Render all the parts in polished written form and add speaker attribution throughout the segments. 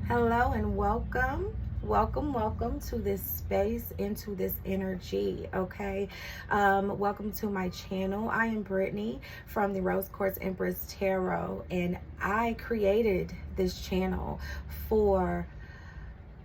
Speaker 1: Hello and welcome to this space, into this energy. Okay, welcome to my channel. I am Brittany from the Rose Quartz Empress Tarot, and I created this channel for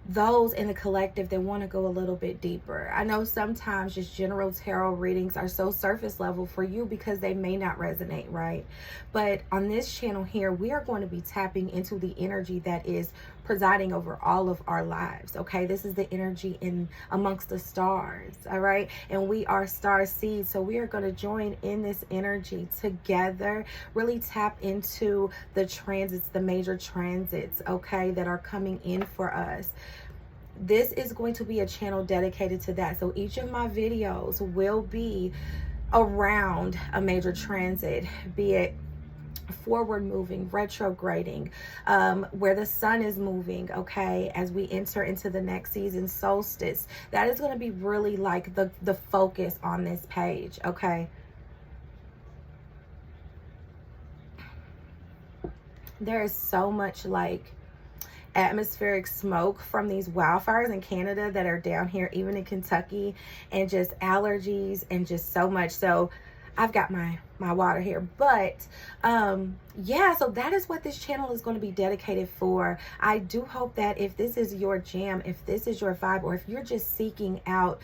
Speaker 1: those in the collective that want to go a little bit deeper. I know sometimes just general tarot readings are so surface level for you because they may not resonate, right? But on this channel here, we are going to be tapping into the energy that is presiding over all of our lives. Okay, this is the energy in amongst the stars. All right, and we are star seeds, so we are going to join in this energy together, really tap into the transits, the major transits, okay, that are coming in for us. This is going to be a channel dedicated to that. So each of my videos will be around a major transit, be it forward moving, retrograding, where the sun is moving, okay, as we enter into the next season, solstice. That is going to be really like the focus on this page, okay? There is so much like atmospheric smoke from these wildfires in Canada that are down here, even in Kentucky, and just allergies and just so much. So I've got my water here, but yeah, so that is what this channel is going to be dedicated for. I do hope that if this is your jam, if this is your vibe, or if you're just seeking out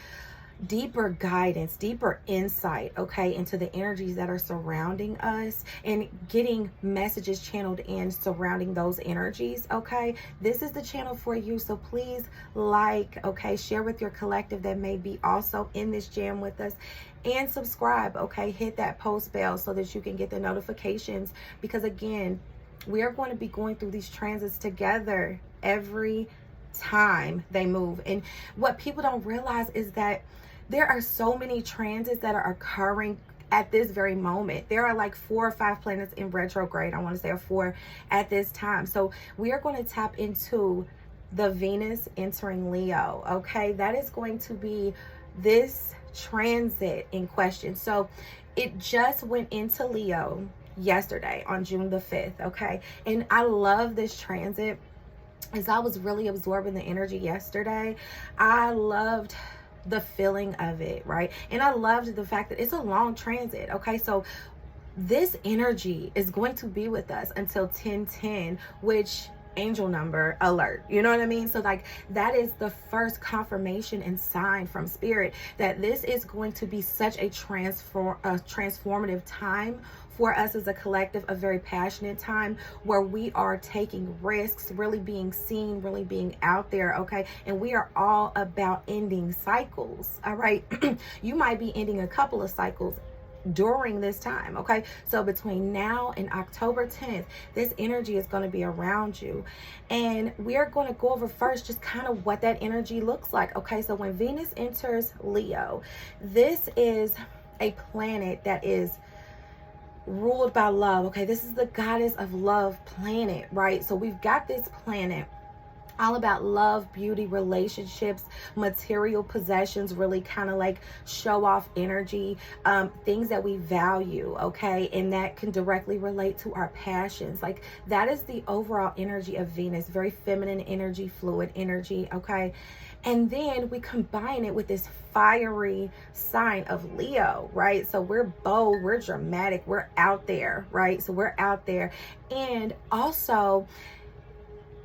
Speaker 1: deeper guidance, deeper insight, okay, into the energies that are surrounding us and getting messages channeled in surrounding those energies, okay, this is the channel for you. So please okay, share with your collective that may be also in this jam with us, and subscribe, okay, hit that post bell so that you can get the notifications, because again, we are going to be going through these transits together every time they move. And what people don't realize is that there are so many transits that are occurring at this very moment. There are like 4 or 5 planets in retrograde, I want to say, or 4 at this time. So we are going to tap into the Venus entering Leo, okay? That is going to be this transit in question. So it just went into Leo yesterday on June the 5th, okay? And I love this transit. As I was really absorbing the energy yesterday, I loved the feeling of it, right? And I loved the fact that it's a long transit, okay? So this energy is going to be with us until 1010, which angel number alert, you know what I mean? So like that is the first confirmation and sign from spirit that this is going to be such a transformative time for us as a collective, a very passionate time where we are taking risks, really being seen, really being out there, okay? And we are all about ending cycles, all right? You might be ending a couple of cycles during this time, okay? So between now and October 10th, this energy is going to be around you, and we are going to go over first just kind of what that energy looks like, okay? So when Venus enters Leo, this is a planet that is ruled by love, okay? This is the goddess of love planet, right? So we've got this planet all about love, beauty, relationships, material possessions, really kind of like show off energy, things that we value, okay? And that can directly relate to our passions. Like that is the overall energy of Venus, very feminine energy, fluid energy, okay? And then we combine it with this fiery sign of Leo, right? So we're bold, we're dramatic, we're out there, right? So we're out there. And also,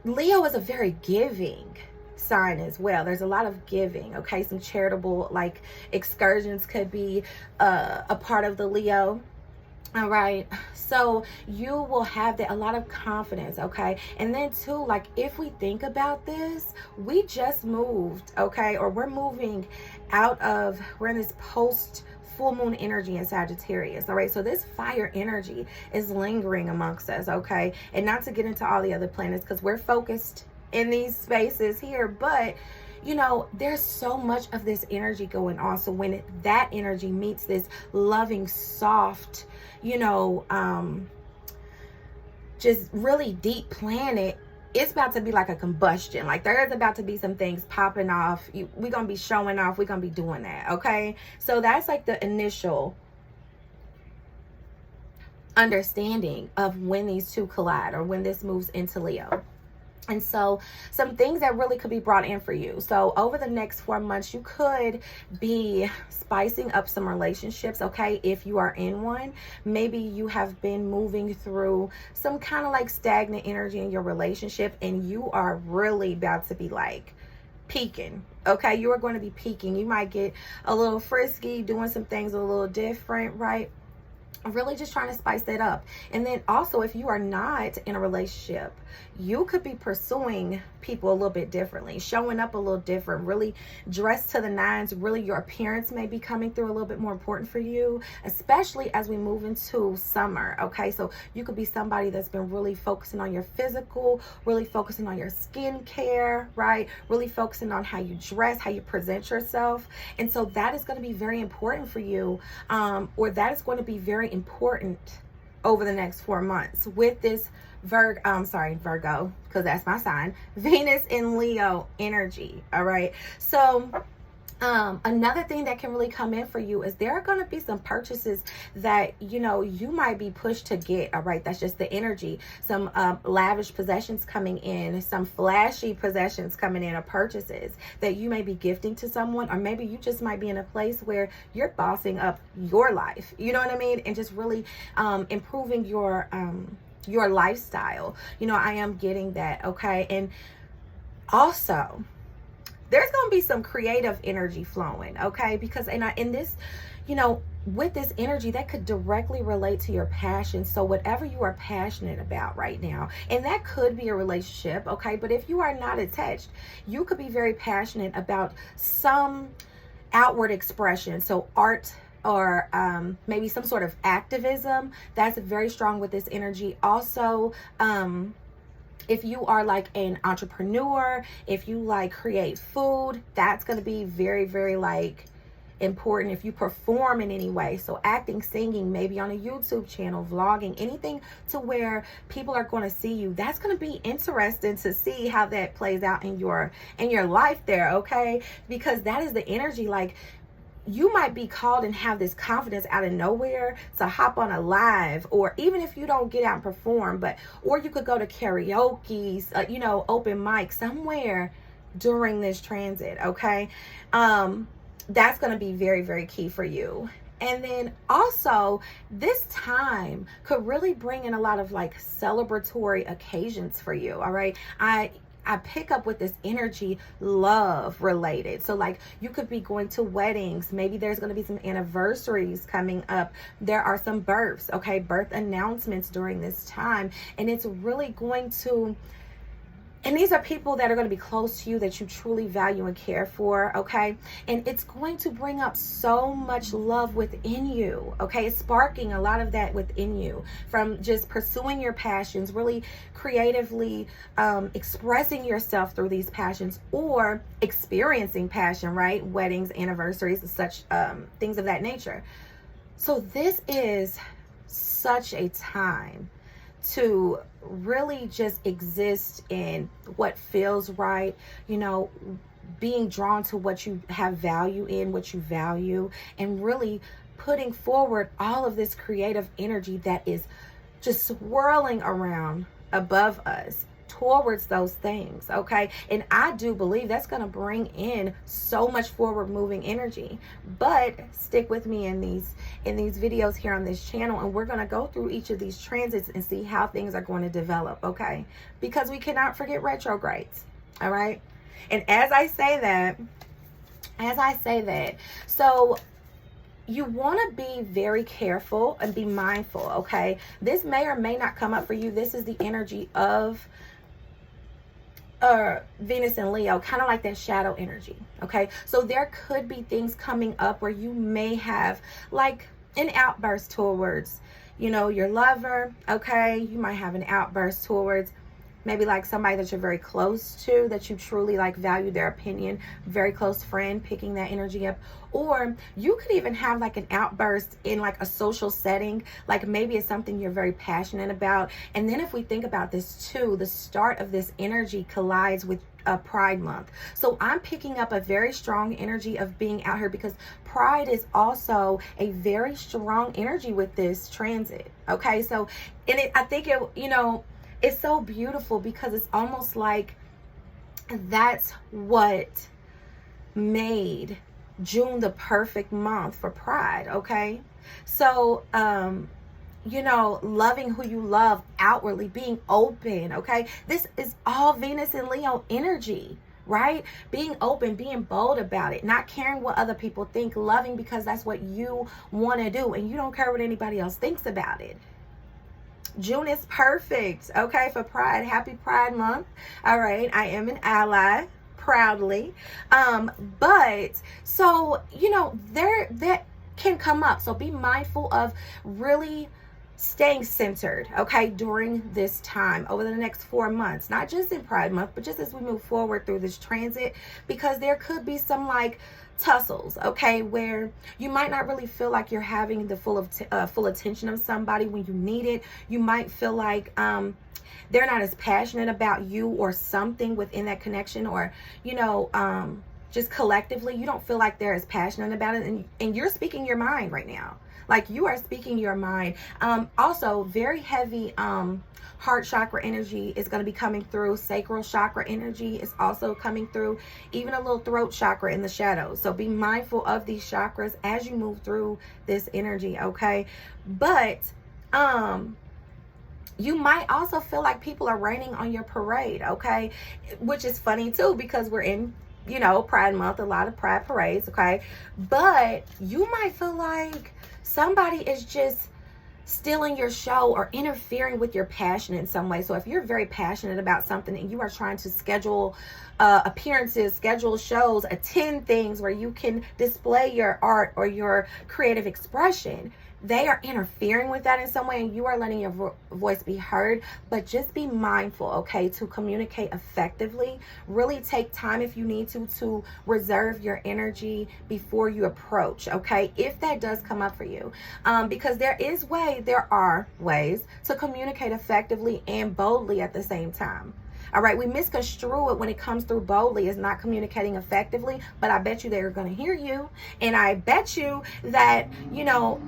Speaker 1: Leo is a very giving sign as well. There's a lot of giving, okay? Some charitable like excursions could be a part of the Leo. All right, so you will have a lot of confidence, okay? And then too, like if we think about this, we just moved, okay? Or we're moving we're in this post full moon energy in Sagittarius, all right? So this fire energy is lingering amongst us, okay? And not to get into all the other planets because we're focused in these spaces here, but you know, there's so much of this energy going on. So when that energy meets this loving, soft, you know, just really deep planet, it's about to be like a combustion. Like there's about to be some things popping off. We're going to be showing off. We're going to be doing that. Okay. So that's like the initial understanding of when these two collide or when this moves into Leo. And so some things that really could be brought in for you. So over the next 4 months, you could be spicing up some relationships, okay? If you are in one, maybe you have been moving through some kind of like stagnant energy in your relationship, and you are really about to be like peaking, okay? You are going to be peaking. You might get a little frisky, doing some things a little different, right? Really just trying to spice that up. And then also, if you are not in a relationship, you could be pursuing people a little bit differently, showing up a little different, really dressed to the nines. Really, your appearance may be coming through a little bit more important for you, especially as we move into summer. Okay, so you could be somebody that's been really focusing on your physical, really focusing on your skincare, right? Really focusing on how you dress, how you present yourself. And so that is going to be very important for you, or that is going to be very important over the next 4 months with this Virgo, because that's my sign, Venus in Leo energy. All right. So another thing that can really come in for you is there are going to be some purchases that, you know, you might be pushed to get. All right. That's just the energy. Some lavish possessions coming in, some flashy possessions coming in, or purchases that you may be gifting to someone, or maybe you just might be in a place where you're bossing up your life. You know what I mean? And just really improving your lifestyle. You know, I am getting that. Okay. And also, there's going to be some creative energy flowing, okay? Because in this, you know, with this energy, that could directly relate to your passion. So whatever you are passionate about right now, and that could be a relationship, okay? But if you are not attached, you could be very passionate about some outward expression. So art, or maybe some sort of activism. That's very strong with this energy. Also, if you are like an entrepreneur, if you like create food, that's going to be very, very like important. If you perform in any way, so acting, singing, maybe on a YouTube channel, vlogging, anything to where people are going to see you, that's going to be interesting to see how that plays out in your life there, okay? Because that is the energy. Like, you might be called and have this confidence out of nowhere to hop on a live, or even if you don't get out and perform, or you could go to karaoke, you know, open mic somewhere during this transit, okay? That's going to be very, very key for you. And then also, this time could really bring in a lot of like celebratory occasions for you, all right? I pick up with this energy, love related. So like, you could be going to weddings. Maybe there's going to be some anniversaries coming up. There are some births, okay? Birth announcements during this time. And it's really going to, and these are people that are going to be close to you, that you truly value and care for, okay? And it's going to bring up so much love within you, okay? It's sparking a lot of that within you from just pursuing your passions, really creatively expressing yourself through these passions, or experiencing passion, right? Weddings, anniversaries, such things of that nature. So this is such a time to really just exist in what feels right, you know, being drawn to what you have value in, what you value, and really putting forward all of this creative energy that is just swirling around above us towards those things, okay? And I do believe that's going to bring in so much forward moving energy. But stick with me in these videos here on this channel, and we're going to go through each of these transits and see how things are going to develop, okay? Because we cannot forget retrogrades, all right? And as I say that, so you want to be very careful and be mindful, okay? This may or may not come up for you. This is the energy of Venus and Leo, kind of like that shadow energy, okay? So there could be things coming up where you may have like an outburst towards, you know, your lover, okay? You might have an outburst towards maybe like somebody that you're very close to, that you truly like value their opinion, very close friend, picking that energy up. Or you could even have like an outburst in like a social setting, like maybe it's something you're very passionate about. And then if we think about this too, the start of this energy collides with Pride Month. So I'm picking up a very strong energy of being out here, because Pride is also a very strong energy with this transit, okay? So, and I think it, you know, It's so beautiful because it's almost like that's what made June the perfect month for Pride, okay? So, you know, loving who you love outwardly, being open, okay? This is all Venus and Leo energy, right? Being open, being bold about it, not caring what other people think, loving because that's what you want to do, and you don't care what anybody else thinks about it. June is perfect, okay, for Pride. Happy Pride Month. All right, I am an ally, proudly. But so, you know, that can come up. So be mindful of really staying centered, okay, during this time over the next 4 months, not just in Pride Month, but just as we move forward through this transit, because there could be some like tussles, okay, where you might not really feel like you're having the full attention of somebody when you need it. You might feel like they're not as passionate about you or something within that connection, or you know, just collectively you don't feel like they're as passionate about it, and you're speaking your mind right now. Like, you are speaking your mind. Also, very heavy heart chakra energy is going to be coming through. Sacral chakra energy is also coming through. Even a little throat chakra in the shadows. So be mindful of these chakras as you move through this energy, okay? But you might also feel like people are raining on your parade, okay? Which is funny too, because we're in, you know, Pride Month, a lot of Pride parades, okay? But you might feel like somebody is just stealing your show or interfering with your passion in some way. So if you're very passionate about something and you are trying to schedule appearances, schedule shows, attend things where you can display your art or your creative expression, they are interfering with that in some way, and you are letting your voice be heard. But just be mindful, okay, to communicate effectively. Really take time, if you need to reserve your energy before you approach, okay, if that does come up for you, because there are ways to communicate effectively and boldly at the same time. All right, we misconstrue it when it comes through boldly as not communicating effectively, but I bet you they're going to hear you, and I bet you that, you know,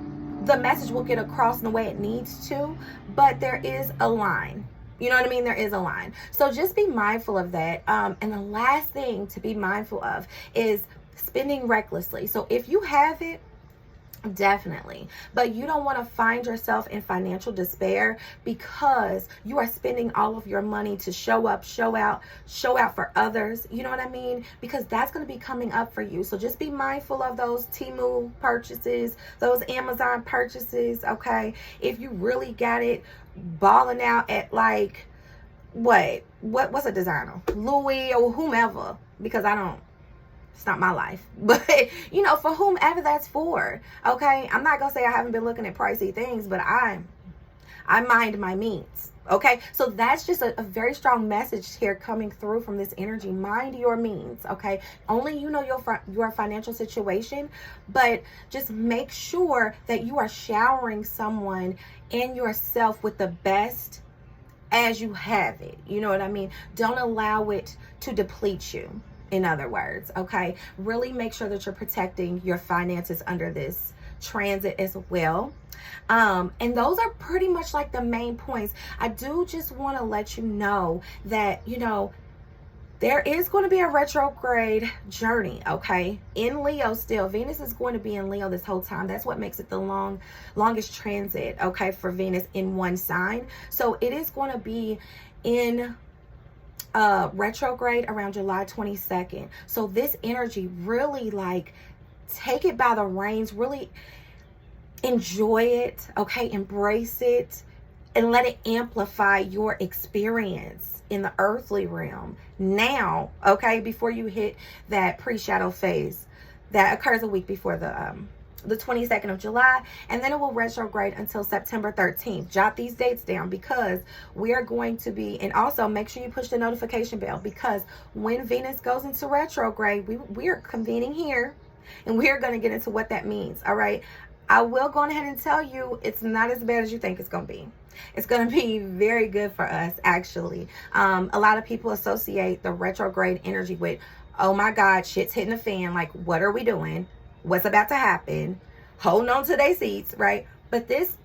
Speaker 1: the message will get across in the way it needs to, but there is a line. You know what I mean? There is a line. So just be mindful of that. And the last thing to be mindful of is spending recklessly. So if you have it, definitely, but you don't want to find yourself in financial despair because you are spending all of your money to show up, show out for others. You know what I mean? Because that's going to be coming up for you. So just be mindful of those Temu purchases, those Amazon purchases, okay? If you really got it balling out at like what's a designer, Louis or whomever, because it's not my life, but you know, for whomever that's for, okay? I'm not gonna say I haven't been looking at pricey things, but I mind my means, okay? So that's just a very strong message here coming through from this energy. Mind your means, okay? Only you know your financial situation, but just make sure that you are showering someone and yourself with the best as you have it. You know what I mean? Don't allow it to deplete you. In other words, okay, really make sure that you're protecting your finances under this transit as well. And those are pretty much like the main points. I do just want to let you know that, you know, there is going to be a retrograde journey, okay, in Leo still. Venus is going to be in Leo this whole time. That's what makes it the longest transit, okay, for Venus in one sign. So it is going to be in retrograde around July 22nd. So this energy, really like take it by the reins, really enjoy it, okay, embrace it, and let it amplify your experience in the earthly realm now, okay, before you hit that pre-shadow phase that occurs a week before the 22nd of July, and then it will retrograde until September 13th. Jot these dates down because we are going to be, and also make sure you push the notification bell, because when Venus goes into retrograde, we are convening here, and we are going to get into what that means. All right, I will go ahead and tell you, it's not as bad as you think it's going to be. It's going to be very good for us, actually. A lot of people associate the retrograde energy with, oh my God, shit's hitting the fan. Like, what are we doing? What's about to happen? Holding on to their seats, right? But this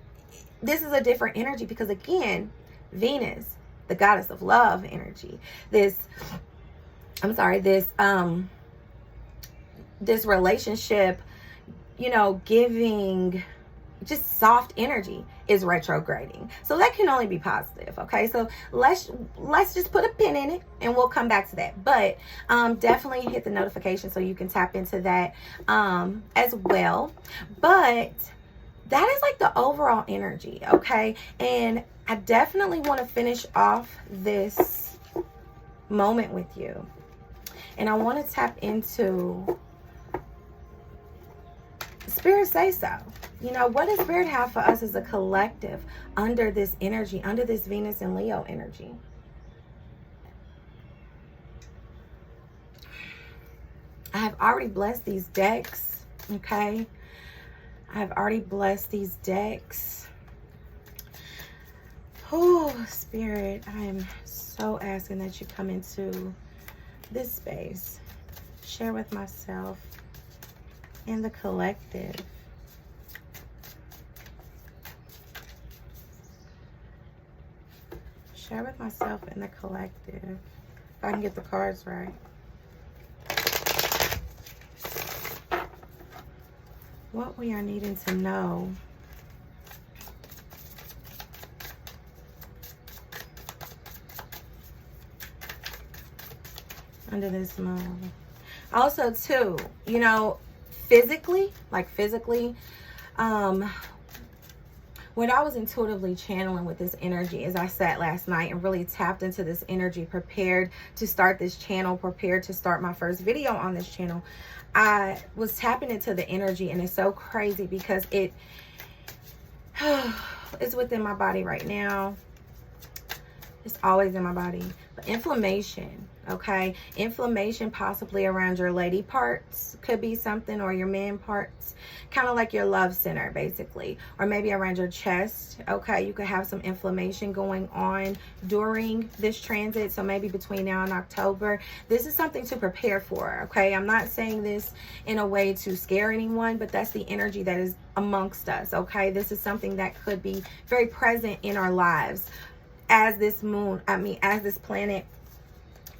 Speaker 1: is a different energy because, again, Venus the goddess of love energy. This relationship, you know, giving just soft energy is retrograding. So that can only be positive. Okay, so let's just put a pin in it and we'll come back to that. But definitely hit the notification so you can tap into that as well. But that is like the overall energy. Okay, and I definitely want to finish off this moment with you, and I want to tap into Spirit. Say so. You know, what does Spirit have for us as a collective under this energy, under this Venus and Leo energy? I have already blessed these decks, okay? I have already blessed these decks. Oh, Spirit, I am so asking that you come into this space, share with myself and the collective. Share with myself and the collective. If I can get the cards right. What we are needing to know. Under this moon. Also, too, you know, physically, what I was intuitively channeling with this energy as I sat last night and really tapped into this energy, prepared to start this channel, prepared to start my first video on this channel, I was tapping into the energy, and it's so crazy because it is within my body right now. It's always in my body. But inflammation, okay? Inflammation possibly around your lady parts could be something, or your man parts. Kind of like your love center, basically. Or maybe around your chest, okay? You could have some inflammation going on during this transit. So maybe between now and October. This is something to prepare for, okay? I'm not saying this in a way to scare anyone, but that's the energy that is amongst us, okay? This is something that could be very present in our lives as this moon, as this planet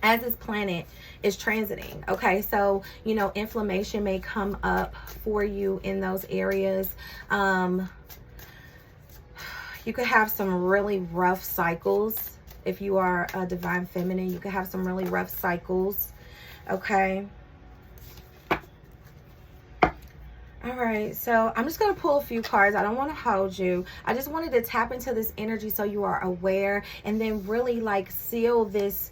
Speaker 1: is transiting, okay? So, you know, inflammation may come up for you in those areas. You could have some really rough cycles. If you are a divine feminine, you could have some really rough cycles, okay? All right, so I'm just going to pull a few cards. I don't want to hold you. I just wanted to tap into this energy so you are aware, and then really like seal this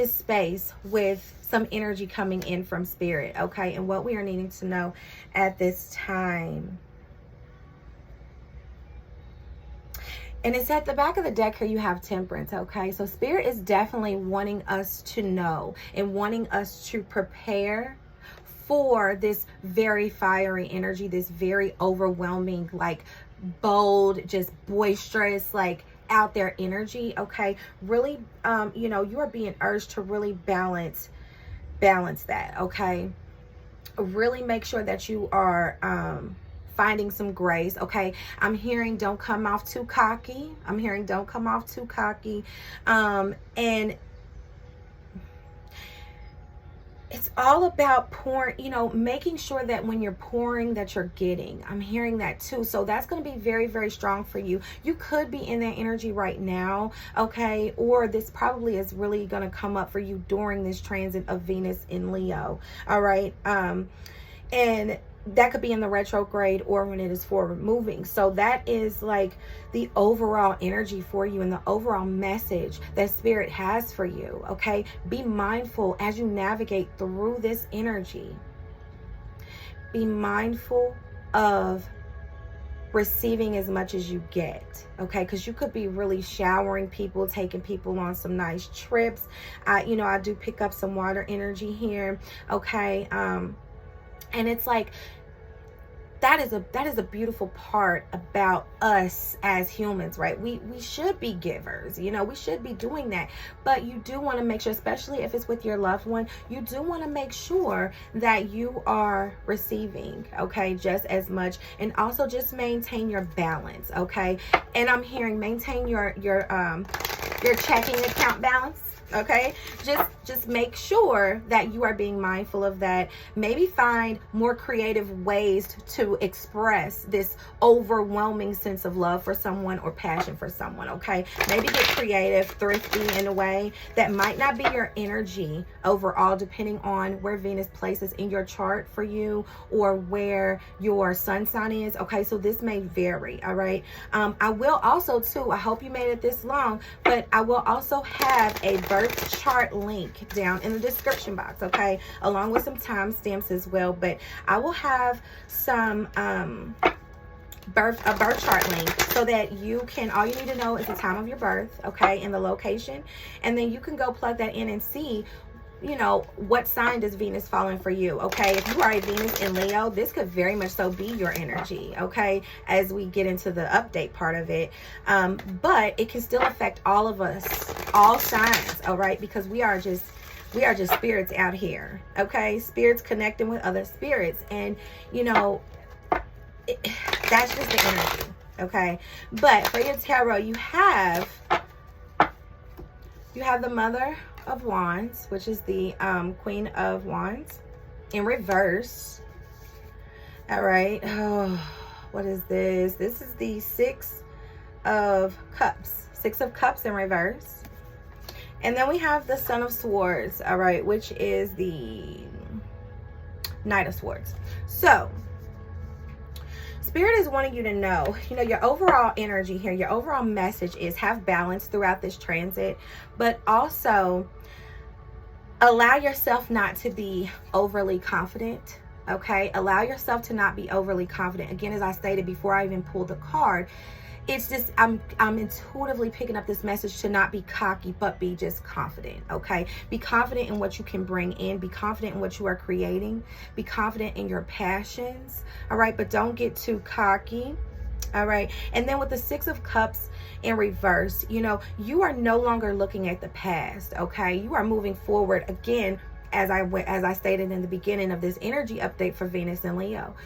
Speaker 1: space with some energy coming in from Spirit, okay? And what we are needing to know at this time. And it's at the back of the deck here, you have Temperance, okay? So Spirit is definitely wanting us to know and wanting us to prepare for this very fiery energy, this very overwhelming, like bold, just boisterous, like out there energy, okay? Really, you know, you are being urged to really balance that, okay? Really make sure that you are finding some grace, okay? I'm hearing don't come off too cocky. And it's all about pouring, you know, making sure that when you're pouring that you're getting. I'm hearing that too. So that's going to be very, very strong for you. You could be in that energy right now, okay? Or this probably is really going to come up for you during this transit of Venus in Leo, all right? And that could be in the retrograde or when it is forward moving. So that is like the overall energy for you and the overall message that Spirit has for you, okay? Be mindful as you navigate through this energy. Be mindful of receiving as much as you get, okay? Because you could be really showering people, taking people on some nice trips. You know, I do pick up some water energy here, okay? And it's like, that is a beautiful part about us as humans, right? We should be givers, you know, we should be doing that. But you do want to make sure, especially if it's with your loved one, you do want to make sure that you are receiving, okay, just as much. And also just maintain your balance, okay? And I'm hearing maintain your checking account balance. Okay, just make sure that you are being mindful of that. Maybe find more creative ways to express this overwhelming sense of love for someone or passion for someone. Okay, maybe get creative, thrifty in a way that might not be your energy overall, depending on where Venus places in your chart for you or where your sun sign is. Okay, so this may vary. All right, I will also too, I hope you made it this long, but I will also have a birth chart link down in the description box, okay, along with some timestamps as well. But I will have some birth chart link so that you can, all you need to know is the time of your birth, okay, and the location, and then you can go plug that in and see, you know, what sign does Venus fall in for you. Okay, if you are a Venus in Leo, this could very much so be your energy, okay, as we get into the update part of it. But it can still affect all of us, all signs, all right, because we are just spirits out here, okay, spirits connecting with other spirits. And you know, that's just the energy, okay. But for your tarot, you have the Mother of Wands, which is the Queen of Wands in reverse. All right. Oh, what is this? This is the Six of Cups. Six of Cups in reverse. And then we have the Son of Swords, all right, which is the Knight of Swords. So Spirit is wanting you to know, you know, your overall energy here, your overall message is have balance throughout this transit, but also allow yourself not to be overly confident, okay? Allow yourself to not be overly confident. Again, as I stated before I even pulled the card, it's just, I'm intuitively picking up this message to not be cocky, but be just confident, okay? Be confident in what you can bring in. Be confident in what you are creating. Be confident in your passions, all right? But don't get too cocky, all right? And then with the Six of Cups in reverse, you know, you are no longer looking at the past, okay? You are moving forward. Again, as I stated in the beginning of this energy update for Venus and Leo.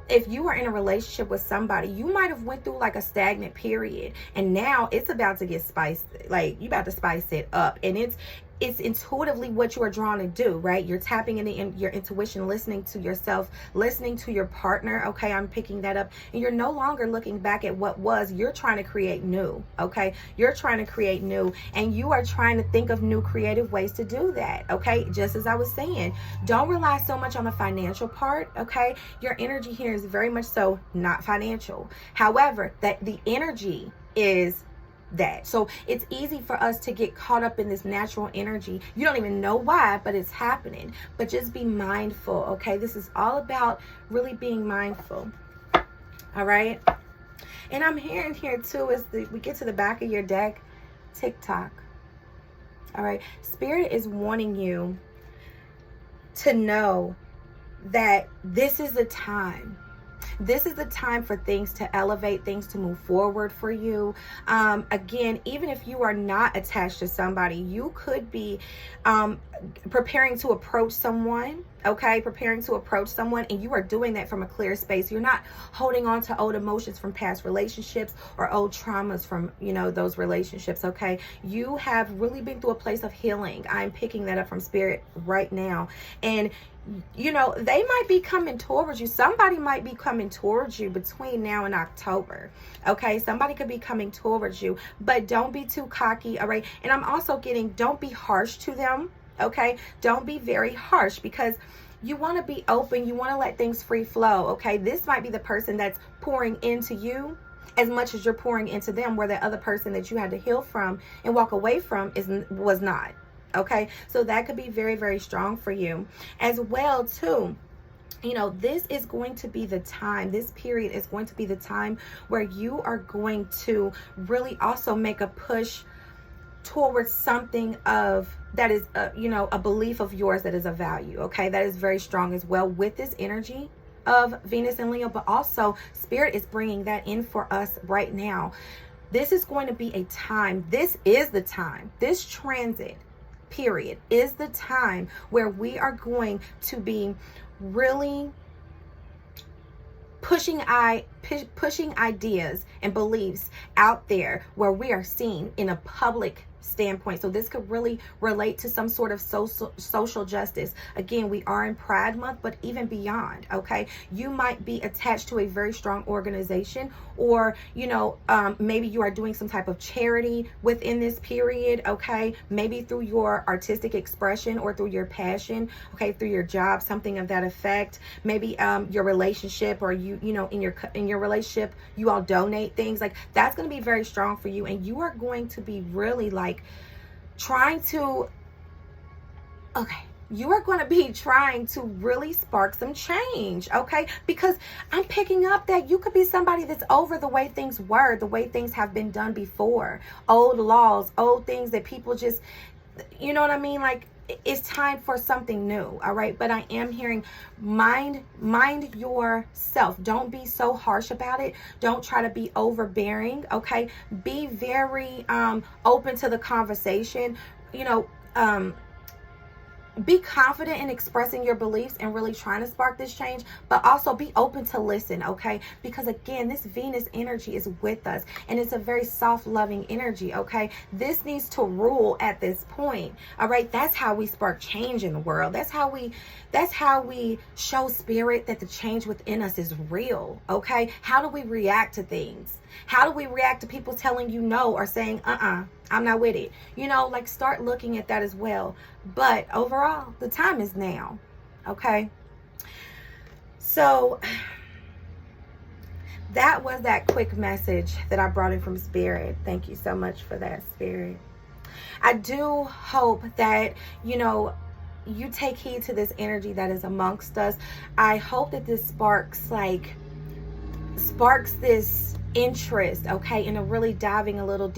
Speaker 1: If you are in a relationship with somebody, you might have went through like a stagnant period, and now it's about to get spiced. Like, you about to spice it up, and it's intuitively what you are drawn to do, right? You're tapping into your intuition, listening to yourself, listening to your partner, okay? I'm picking that up. And you're no longer looking back at what was. You're trying to create new, okay? You're trying to create new, and you are trying to think of new creative ways to do that, okay? Just as I was saying, don't rely so much on the financial part, okay? Your energy here is very much so not financial. However, that the energy is that. So it's easy for us to get caught up in this natural energy. You don't even know why, but it's happening. But just be mindful, okay? This is all about really being mindful. All right? And I'm hearing here too, as we get to the back of your deck, TikTok. All right? Spirit is wanting you to know that this is the time. This is the time for things to elevate, things to move forward for you. Again, even if you are not attached to somebody, you could be preparing to approach someone, okay? Preparing to approach someone, and you are doing that from a clear space. You're not holding on to old emotions from past relationships or old traumas from, you know, those relationships, okay? You have really been through a place of healing. I'm picking that up from Spirit right now. And you know, they might be coming towards you. Somebody might be coming towards you between now and October, okay? Somebody could be coming towards you, but don't be too cocky, all right? And I'm also getting, don't be harsh to them, okay? Don't be very harsh, because you want to be open. You want to let things free flow, okay? This might be the person that's pouring into you as much as you're pouring into them, where the other person that you had to heal from and walk away from was not. Okay, so that could be very, very strong for you as well too. You know, this is going to be the time, this period is going to be the time where you are going to really also make a push towards something of that is you know, a belief of yours that is of value, okay? That is very strong as well with this energy, of Venus and Leo, but also Spirit is bringing that in for us right now. This is going to be a time, this is the time, this transit period is the time where we are going to be really pushing ideas and beliefs out there, where we are seen in a public standpoint. So this could really relate to some sort of social justice. Again, we are in Pride Month, but even beyond, okay? You might be attached to a very strong organization, or, you know, maybe you are doing some type of charity within this period, okay? Maybe through your artistic expression or through your passion, okay? Through your job, something of that effect. Maybe your relationship, or you know, in your relationship, you all donate things. Like, that's going to be very strong for you, and you are going to be really like trying to, okay, you are going to be trying to really spark some change, okay? Because I'm picking up that you could be somebody that's over the way things were, the way things have been done before. Old laws, old things that people just, you know what I mean? Like, it's time for something new, all right? But I am hearing mind yourself. Don't be so harsh about it. Don't try to be overbearing, okay? Be very open to the conversation. You know, be confident in expressing your beliefs and really trying to spark this change, but also be open to listen, okay? Because again, this Venus energy is with us, and it's a very soft, loving energy, okay? This needs to rule at this point, all right? That's how we spark change in the world. That's how we show Spirit that the change within us is real, okay? How do we react to things? How do we react to people telling you no, or saying, I'm not with it? You know, like, start looking at that as well. But overall, the time is now, okay? So that was that quick message that I brought in from Spirit. Thank you so much for that, Spirit. I do hope that, you know, you take heed to this energy that is amongst us. I hope that this sparks this interest, okay, in a really diving a little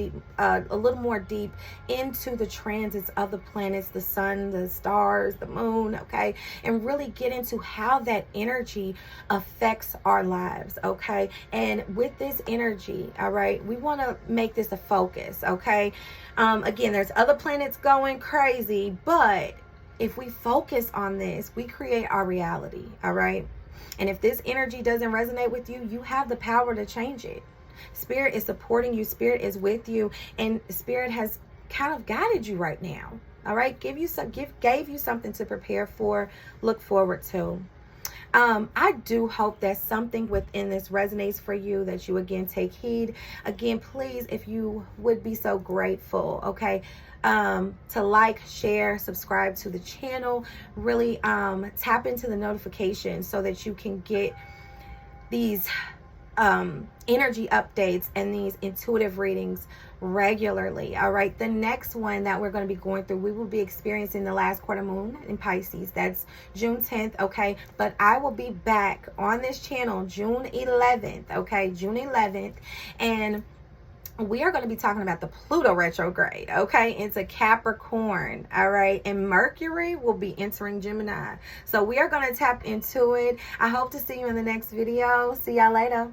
Speaker 1: more deep into the transits of the planets, the sun, the stars, the moon, okay, and really get into how that energy affects our lives, okay? And with this energy, all right, we want to make this a focus, okay? Again, there's other planets going crazy, but if we focus on this, we create our reality, all right? And if this energy doesn't resonate with you, you have the power to change it. Spirit is supporting you. Spirit is with you. And Spirit has kind of guided you right now. All right? Gave you something to prepare for, look forward to. I do hope that something within this resonates for you, that you again take heed. Again, please, if you would be so grateful, okay, to like, share, subscribe to the channel, really tap into the notifications so that you can get these energy updates and these intuitive readings regularly. All right, the next one that we're going to be going through, we will be experiencing the last quarter moon in Pisces. That's June 10th, okay? But I will be back on this channel June 11th, okay? June 11th, and we are going to be talking about the Pluto retrograde, okay? It's a Capricorn, all right? And Mercury will be entering Gemini. So we are going to tap into it. I hope to see you in the next video. See y'all later.